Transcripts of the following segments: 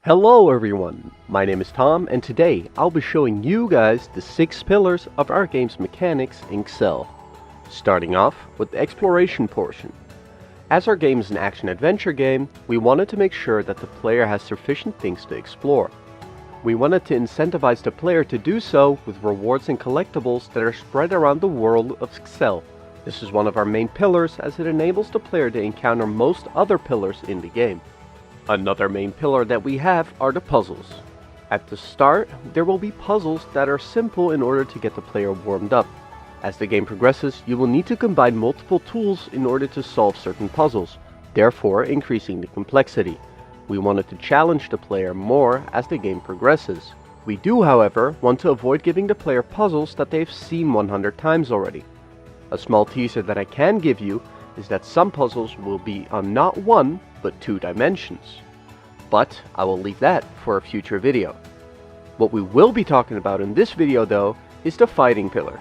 Hello everyone, my name is Tom and today I'll be showing you guys the 6 pillars of our game's mechanics in Excel. Starting off with the exploration portion. As our game is an action-adventure game, we wanted to make sure that the player has sufficient things to explore. We wanted to incentivize the player to do so with rewards and collectibles that are spread around the world of Excel. This is one of our main pillars as it enables the player to encounter most other pillars in the game. Another main pillar that we have are the puzzles. At the start, there will be puzzles that are simple in order to get the player warmed up. As the game progresses, you will need to combine multiple tools in order to solve certain puzzles, therefore increasing the complexity. We wanted to challenge the player more as the game progresses. We do, however, want to avoid giving the player puzzles that they've seen 100 times already. A small teaser that I can give you is that some puzzles will be on not 1, but 2 dimensions. But I will leave that for a future video. What we will be talking about in this video though is the fighting pillar.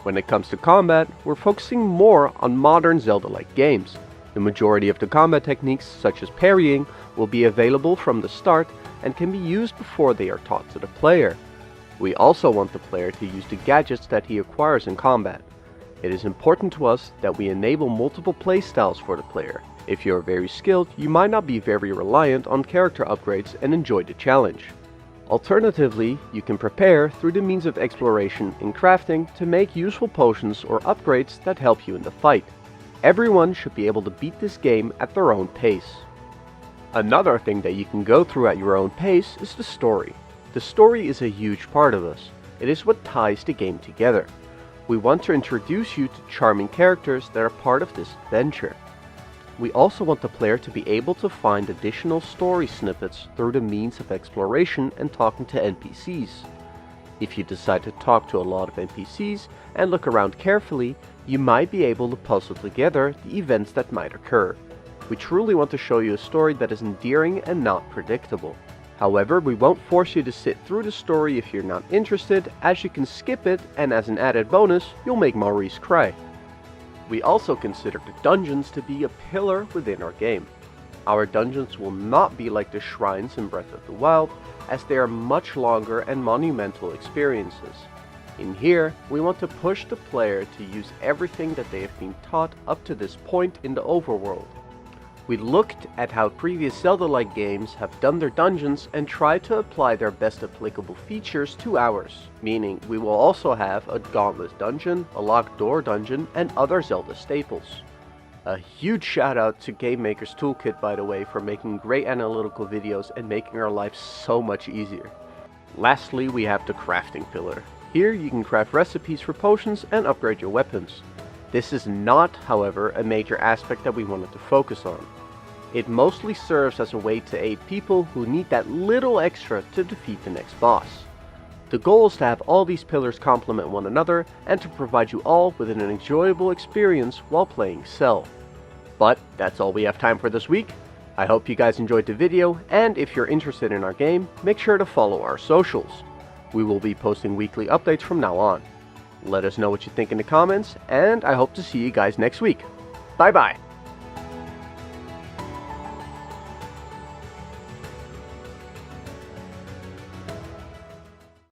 When it comes to combat, we're focusing more on modern Zelda-like games. The majority of the combat techniques, such as parrying, will be available from the start and can be used before they are taught to the player. We also want the player to use the gadgets that he acquires in combat. It is important to us that we enable multiple playstyles for the player. If you are very skilled, you might not be very reliant on character upgrades and enjoy the challenge. Alternatively, you can prepare through the means of exploration and crafting to make useful potions or upgrades that help you in the fight. Everyone should be able to beat this game at their own pace. Another thing that you can go through at your own pace is the story. The story is a huge part of this. It is what ties the game together. We want to introduce you to charming characters that are part of this adventure. We also want the player to be able to find additional story snippets through the means of exploration and talking to NPCs. If you decide to talk to a lot of NPCs and look around carefully, you might be able to puzzle together the events that might occur. We truly want to show you a story that is endearing and not predictable. However, we won't force you to sit through the story if you're not interested, as you can skip it and as an added bonus, you'll make Maurice cry. We also consider the dungeons to be a pillar within our game. Our dungeons will not be like the shrines in Breath of the Wild, as they are much longer and monumental experiences. In here, we want to push the player to use everything that they have been taught up to this point in the overworld. We looked at how previous Zelda-like games have done their dungeons and tried to apply their best applicable features to ours, meaning we will also have a Gauntless dungeon, a locked door dungeon, and other Zelda staples. A huge shout out to Game Maker's Toolkit, by the way, for making great analytical videos and making our lives so much easier. Lastly, we have the crafting pillar. Here you can craft recipes for potions and upgrade your weapons. This is not, however, a major aspect that we wanted to focus on. It mostly serves as a way to aid people who need that little extra to defeat the next boss. The goal is to have all these pillars complement one another and to provide you all with an enjoyable experience while playing Excel. But that's all we have time for this week. I hope you guys enjoyed the video, and if you're interested in our game, make sure to follow our socials. We will be posting weekly updates from now on. Let us know what you think in the comments, and I hope to see you guys next week. Bye bye!